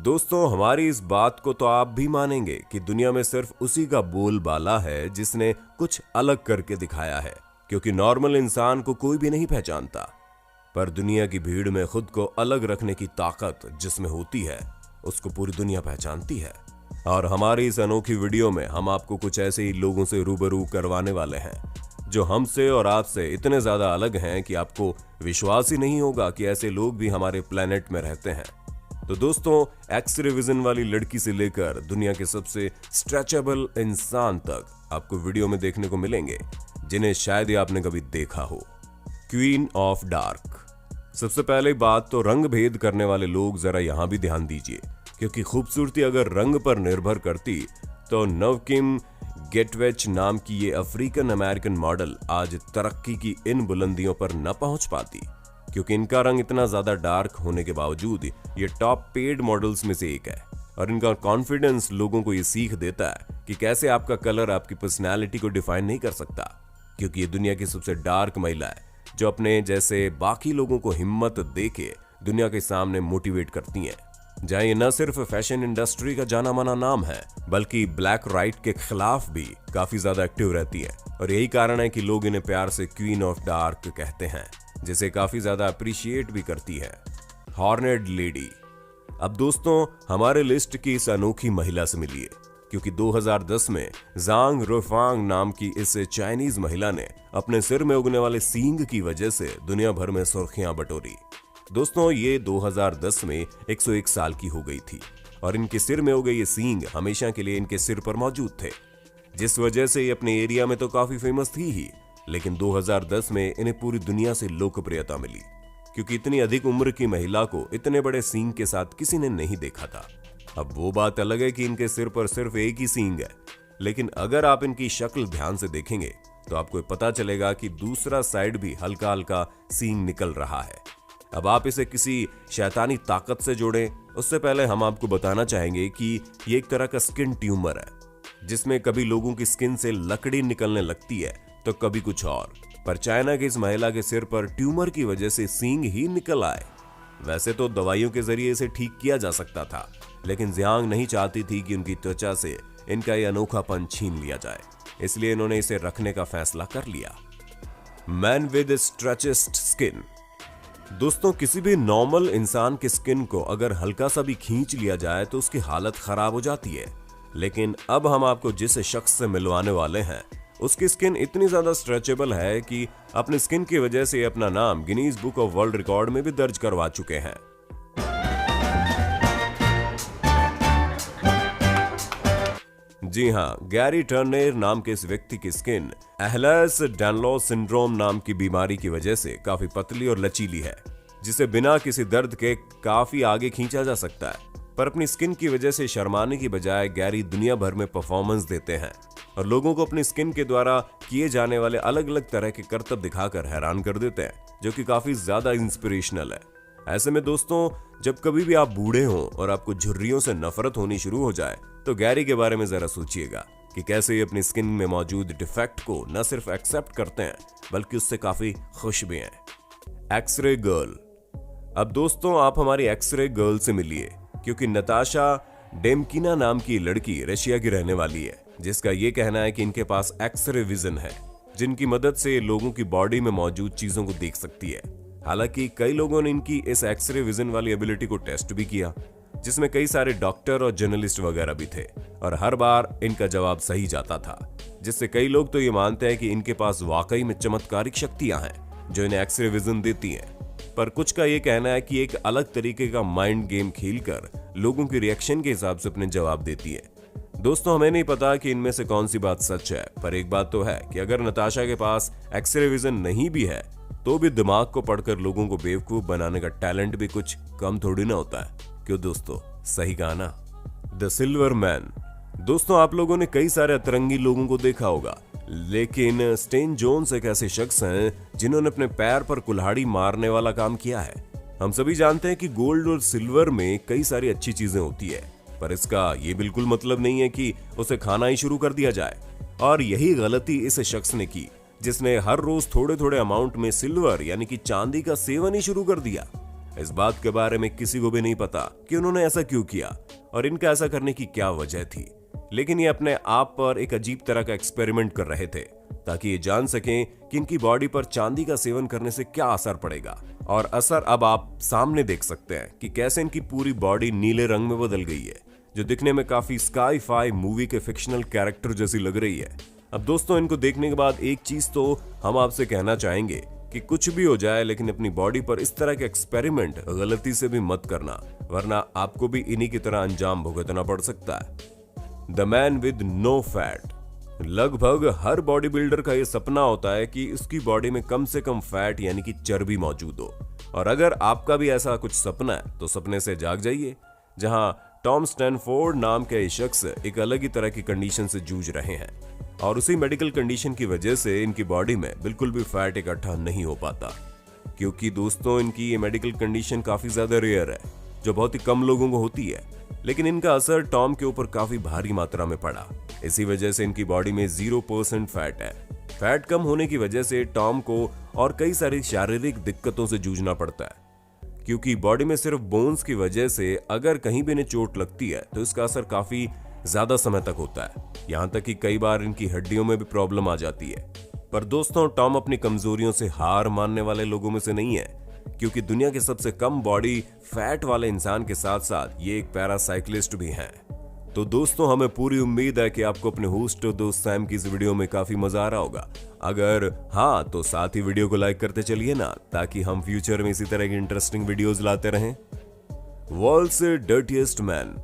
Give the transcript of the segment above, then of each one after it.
दोस्तों, हमारी इस बात को तो आप भी मानेंगे कि दुनिया में सिर्फ उसी का बोलबाला है जिसने कुछ अलग करके दिखाया है, क्योंकि नॉर्मल इंसान को कोई भी नहीं पहचानता। पर दुनिया की भीड़ में खुद को अलग रखने की ताकत जिसमें होती है, उसको पूरी दुनिया पहचानती है। और हमारी इस अनोखी वीडियो में हम आपको कुछ ऐसे ही लोगों से रूबरू करवाने वाले हैं जो हमसे और आपसे इतने ज्यादा अलग हैं कि आपको विश्वास ही नहीं होगा कि ऐसे लोग भी हमारे प्लेनेट में रहते हैं। तो दोस्तों, एक्स-रे विजन वाली लड़की से लेकर दुनिया के सबसे स्ट्रेचेबल इंसान तक आपको वीडियो में देखने को मिलेंगे, जिन्हें शायद ही आपने कभी देखा हो। Queen of dark. सबसे पहले बात तो रंग भेद करने वाले लोग जरा यहां भी ध्यान दीजिए, क्योंकि खूबसूरती अगर रंग पर निर्भर करती तो नवकिम गेटवेच नाम की ये अफ्रीकन अमेरिकन मॉडल आज तरक्की की इन बुलंदियों पर न पहुंच पाती, क्योंकि इनका रंग इतना ज्यादा डार्क होने के बावजूद ये टॉप पेड मॉडल्स में से एक है। और इनका कॉन्फिडेंस लोगों को ये सीख देता है कि कैसे आपका कलर आपकी पर्सनैलिटी को डिफाइन नहीं कर सकता, क्योंकि ये दुनिया की सबसे डार्क महिला है जो अपने जैसे बाकी लोगों को हिम्मत देके दुनिया के सामने मोटिवेट करती हैं। जहां ये न सिर्फ फैशन इंडस्ट्री का जाना माना नाम है, बल्कि ब्लैक राइट के खिलाफ भी काफी ज्यादा एक्टिव रहती है। और यही कारण है कि लोग इन्हें प्यार से क्वीन ऑफ डार्क कहते हैं, जिसे काफी ज्यादा अप्रिशिएट भी करती है। हॉर्नेड लेडी। अब दोस्तों, हमारे लिस्ट की इस अनोखी महिला से मिलिए, क्योंकि 2010 में जांग रोफांग नाम की इस चाइनीज महिला ने अपने सिर में उगने वाले सींग की वजह से दुनिया भर में सुर्खियां बटोरी। दोस्तों, ये 2010 में 101 साल की हो गई थी और इनके सिर में उगे ये सींग हमेशा के लिए इनके सिर पर मौजूद थे, जिस वजह से ये अपने एरिया में तो काफी फेमस थी ही, लेकिन 2010 में इन्हें पूरी दुनिया से लोकप्रियता मिली, क्योंकि इतनी अधिक उम्र की महिला को इतने बड़े सींग के साथ किसी ने नहीं देखा था। अब वो बात अलग है कि इनके सिर पर सिर्फ एक ही सींग है, लेकिन अगर आप इनकी शक्ल ध्यान से देखेंगे तो आपको पता चलेगा कि दूसरा साइड भी हल्का हल्का सींग निकल रहा है। अब आप इसे किसी शैतानी ताकत से जोड़ें, उससे पहले हम आपको बताना चाहेंगे कि ये एक तरह का स्किन ट्यूमर है, जिसमें कभी लोगों की स्किन से लकड़ी निकलने लगती है तो कभी कुछ और। पर चाइना की इस महिला के सिर पर ट्यूमर की वजह से सींग ही निकल आए। वैसे तो दवाइयों के जरिए इसे ठीक किया जा सकता था, लेकिन जियांग नहीं चाहती थी कि उनकी त्वचा से इनका ये अनोखापन छीन लिया जाए, इसलिए इन्होंने इसे रखने का फैसला कर लिया। Man with stretchiest skin. दोस्तों, किसी भी नॉर्मल इंसान के स्किन को अगर हल्का सा भी खींच लिया जाए तो उसकी हालत खराब हो जाती है, लेकिन अब हम आपको जिस शख्स से मिलवाने वाले हैं उसकी स्किन इतनी ज्यादा स्ट्रेचेबल है कि अपनी स्किन की वजह से अपना नाम Guinness book of world record में भी दर्ज करवा चुके हैं। जी हाँ, गैरी टर्नर नाम के इस व्यक्ति की स्किन एहलर्स डैनलॉस सिंड्रोम नाम की बीमारी की वजह से काफी पतली और लचीली है, जिसे बिना किसी दर्द के काफी आगे खींचा जा सकता है। पर अपनी स्किन की वजह से शर्माने की बजाय गैरी दुनिया भर में परफॉर्मेंस देते हैं और लोगों को अपनी स्किन के द्वारा किए जाने वाले अलग अलग तरह के करतब दिखाकर हैरान कर देते हैं, जो कि काफी ज्यादा इंस्पिरेशनल है। ऐसे में दोस्तों, जब कभी भी आप बूढ़े हों और आपको झुर्रियों से नफरत होनी शुरू हो जाए तो गैरी के बारे में जरा सोचिएगा कि कैसे ये अपनी स्किन में मौजूद डिफेक्ट को न सिर्फ एक्सेप्ट करते हैं बल्कि उससे काफी खुश भी हैं। X-ray girl. अब दोस्तों, आप हमारी एक्स-रे गर्ल से मिलिए, क्योंकि नताशा डेमकिना नाम की लड़की रशिया की रहने वाली है, जिसका ये कहना है कि इनके पास एक्स-रे विजन है, जिनकी मदद से लोगों की बॉडी में मौजूद चीजों को देख सकती है। हालांकि कई लोगों ने इनकी इस एक्स-रे विजन वाली एबिलिटी को टेस्ट भी किया, जिसमें कई सारे डॉक्टर और जर्नलिस्ट वगैरह भी थे, और हर बार इनका जवाब सही जाता था, जिससे कई लोग तो ये मानते हैं कि इनके पास वाकई में चमत्कारिक शक्तियां हैं जो इन्हें एक्स-रे विजन देती हैं। पर कुछ का ये कहना है कि एक अलग तरीके का माइंड गेम खेलकर लोगों की रिएक्शन के हिसाब से अपने जवाब देती है। दोस्तों, हमें नहीं पता कि इनमें से कौन सी बात सच है, पर एक बात तो है कि अगर नताशा के पास एक्स-रे विजन नहीं भी है तो भी दिमाग को पढ़कर लोगों को बेवकूफ बनाने का टैलेंट भी कुछ कम थोड़ी ना होता है। क्यों दोस्तों, सही कहा ना? The silver man. दोस्तों, आप लोगों ने कई सारे अतरंगी लोगों को देखा होगा, लेकिन स्टेन जोन्स एक ऐसे शख्स हैं जिन्होंने अपने पैर पर कुल्हाड़ी मारने वाला काम किया है। हम सभी जानते हैं कि गोल्ड और सिल्वर में कई सारी अच्छी चीजें होती है, पर इसका ये बिल्कुल मतलब नहीं है कि उसे खाना ही शुरू कर दिया जाए। और यही गलती इस शख्स ने की, जिसने हर रोज थोड़े थोड़े अमाउंट में सिल्वर यानी कि चांदी का सेवन ही शुरू कर दिया। इस बात के बारे में किसी को भी नहीं पता कि उन्होंने ऐसा क्यों किया और इनका ऐसा करने की क्या वजह थी, लेकिन ये अपने आप पर एक अजीब तरह का एक्सपेरिमेंट कर रहे थे ताकि ये जान सकें कि इनकी बॉडी पर चांदी का सेवन करने से क्या असर पड़ेगा। और असर अब आप सामने देख सकते हैं कि कैसे इनकी पूरी बॉडी नीले रंग में बदल गई है, जो दिखने में काफी स्काई-फाई मूवी के फिक्शनल कैरेक्टर जैसी लग रही है। अब दोस्तों, इनको देखने के बाद एक चीज तो हम आपसे कहना चाहेंगे कि कुछ भी हो जाए लेकिन अपनी बॉडी पर इस तरह के एक्सपेरिमेंट गलती से भी मत करना, वरना आपको भी इन्हीं की तरह अंजाम भुगतना पड़ सकता है। The man with no fat. लगभग हर बॉडी बिल्डर का यह सपना होता है कि उसकी बॉडी में कम से कम फैट यानी कि चर्बी मौजूद हो। और अगर आपका भी ऐसा कुछ सपना है तो सपने से जाग जाइए। जहां टॉम स्टैनफोर्ड नाम के ये शख्स एक अलग ही तरह की कंडीशन से जूझ रहे हैं और उसी मेडिकल कंडीशन की वजह से इनकी बॉडी में बिल्कुल भी फैट इकट्ठा नहीं हो पाता। क्योंकि दोस्तों, इनकी ये मेडिकल कंडीशन काफी ज्यादा रेयर है, जो बहुत ही कम लोगों को होती है, लेकिन इनका असर टॉम के ऊपर काफी भारी मात्रा में पड़ा। इसी वजह से इनकी बॉडी में 0% फैट है। फैट कम होने की वजह से टॉम को और कई सारी शारीरिक दिक्कतों से जूझना पड़ता है, क्योंकि बॉडी में सिर्फ बोन्स की वजह से अगर कहीं भी इन्हें चोट लगती है तो इसका असर काफी ज्यादा समय तक होता है, यहाँ तक कि कई बार इनकी हड्डियों में भी प्रॉब्लम आ जाती है। पर दोस्तों, टॉम अपनी कमजोरियों से हार मानने वाले लोगों में से नहीं है, क्योंकि दुनिया के सबसे कम बॉडी फैट वाले इंसान के साथ साथ ये एक पैरासाइक्लिस्ट भी हैं। तो दोस्तों, हमें पूरी उम्मीद है कि आपको अपने होस्ट और दोस्त सैम की इस वीडियो में काफी मजा आ रहा होगा। अगर हाँ, तो साथ ही वीडियो को लाइक करते चलिए ना, ताकि हम फ्यूचर में इसी तरह की इंटरेस्टिंग वीडियोस लाते रहें। World's dirtiest man.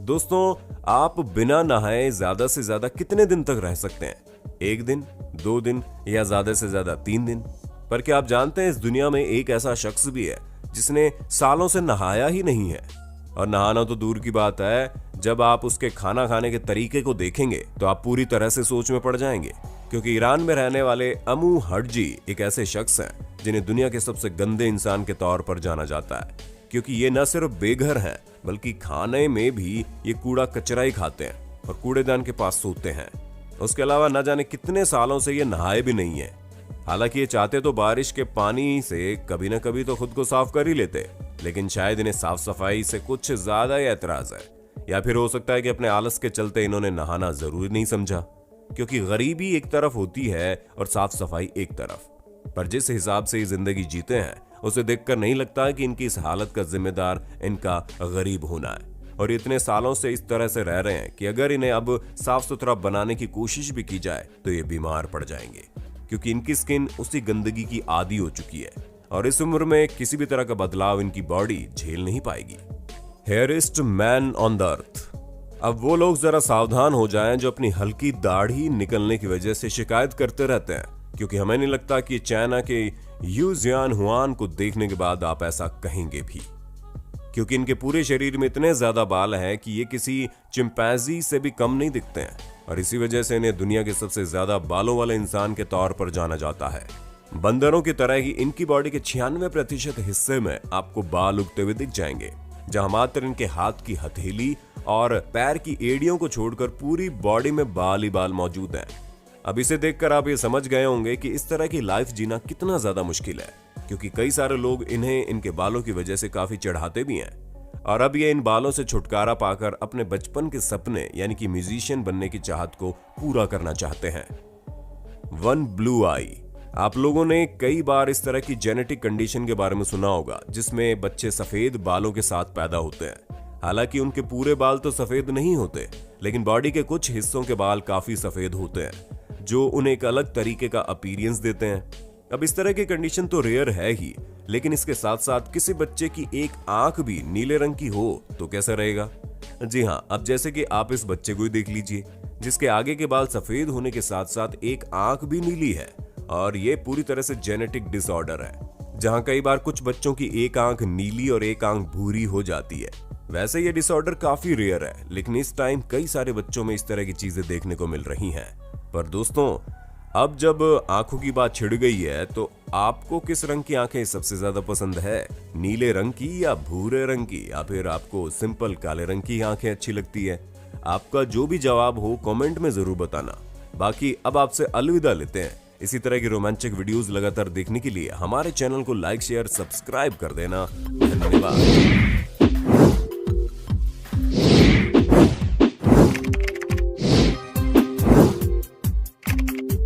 दोस्तों, आप बिना नहाए ज्यादा से ज्यादा कितने दिन तक रह सकते हैं? 1 दिन, 2 दिन या ज्यादा से ज्यादा 3 दिन? पर क्या आप जानते हैं इस दुनिया में एक ऐसा शख्स भी है जिसने सालों से नहाया ही नहीं है। और नहाना तो दूर की बात है, जब आप उसके खाना खाने के तरीके को देखेंगे तो आप पूरी तरह से सोच में पड़ जाएंगे, क्योंकि ईरान में रहने वाले अमू हडजी एक ऐसे शख्स हैं जिन्हें दुनिया के सबसे गंदे इंसान के तौर पर जाना जाता है, क्योंकि ये न सिर्फ बेघर हैं बल्कि खाने में भी ये कूड़ा कचरा ही खाते हैं और कूड़ेदान के पास सोते हैं। उसके अलावा न जाने कितने सालों से ये नहाए भी नहीं है। हालांकि ये चाहते तो बारिश के पानी से कभी न कभी तो खुद को साफ कर ही लेते, लेकिन शायद इन्हें साफ सफाई से कुछ ज्यादा ही ऐतराज है, या फिर हो सकता है कि अपने आलस के चलते इन्होंने नहाना जरूरी नहीं समझा, क्योंकि गरीबी एक तरफ होती है और साफ सफाई एक तरफ। पर जिस हिसाब से ये जिंदगी जीते हैं उसे देखकर नहीं लगता कि इनकी इस हालत का जिम्मेदार इनका गरीब होना है। और इतने सालों से इस तरह से रह रहे हैं कि अगर इन्हें अब साफ सुथरा बनाने की कोशिश भी की जाए तो ये बीमार पड़ जाएंगे, क्योंकि इनकी स्किन उसी गंदगी की आदी हो चुकी है और इस उम्र में किसी भी तरह का बदलाव इनकी बॉडी झेल नहीं पाएगी। हेयरिस्ट मैन ऑन द अर्थ। अब वो लोग जरा सावधान हो जाएं जो अपनी हल्की दाढ़ी निकलने की वजह से शिकायत करते रहते हैं, क्योंकि हमें नहीं लगता कि चाइना के यू जियान हुआन को देखने के बाद आप ऐसा कहेंगे भी, क्योंकि इनके पूरे शरीर में इतने ज्यादा बाल हैं कि ये किसी चिंपैंजी से भी कम नहीं दिखते हैं और इसी वजह से इन्हें दुनिया के सबसे ज्यादा बालों वाले इंसान के तौर पर जाना जाता है। बंदरों की तरह ही इनकी बॉडी के 96% हिस्से में आपको बाल उगते हुए दिख जाएंगे, जहां मात्र इनके हाथ की हथेली और पैर की एड़ियों को छोड़कर पूरी बॉडी में बाल ही बाल मौजूद हैं। अब इसे देखकर आप ये समझ गए होंगे कि इस तरह की लाइफ जीना कितना ज्यादा मुश्किल है, क्योंकि कई सारे लोग इन्हें इनके बालों की वजह से काफी चढ़ाते भी हैं और अब ये इन बालों से छुटकारा पाकर अपने बचपन के सपने यानी कि म्यूजिशियन बनने की चाहत को पूरा करना चाहते हैं। 1 ब्लू आई। आप लोगों ने कई बार इस तरह की जेनेटिक कंडीशन के बारे में सुना होगा जिसमें बच्चे सफेद बालों के साथ पैदा होते हैं। हालांकि उनके पूरे बाल तो सफेद नहीं होते, लेकिन बॉडी के कुछ हिस्सों के बाल काफी सफेद होते हैं जो उन्हें एक अलग तरीके का अपीयरेंस देते हैं। अब इस तरह की कंडीशन तो रेयर है ही, लेकिन इसके साथ साथ किसी बच्चे की एक आंख भी नीले रंग की हो तो कैसा रहेगा? जी हाँ, अब जैसे कि आप इस बच्चे को ही देख लीजिए, जिसके आगे के बाल सफेद होने के साथ साथ एक आंख भी नीली है और ये पूरी तरह से जेनेटिक डिसऑर्डर है, जहां कई बार कुछ बच्चों की एक आंख नीली और एक आंख भूरी हो जाती है। वैसे ये डिसऑर्डर काफी रेयर है, लेकिन इस टाइम कई सारे बच्चों में इस तरह की चीजें देखने को मिल रही हैं। पर दोस्तों, अब जब आंखों की बात छिड़ गई है तो आपको किस रंग की आंखें सबसे ज्यादा पसंद है? नीले रंग की या भूरे रंग की, या फिर आपको सिंपल काले रंग की आंखें अच्छी लगती है? आपका जो भी जवाब हो कमेंट में जरूर बताना। बाकी अब आपसे अलविदा लेते हैं, इसी तरह की रोमांचक वीडियोस लगातार देखने के लिए हमारे चैनल को लाइक शेयर सब्सक्राइब कर देना। धन्यवाद।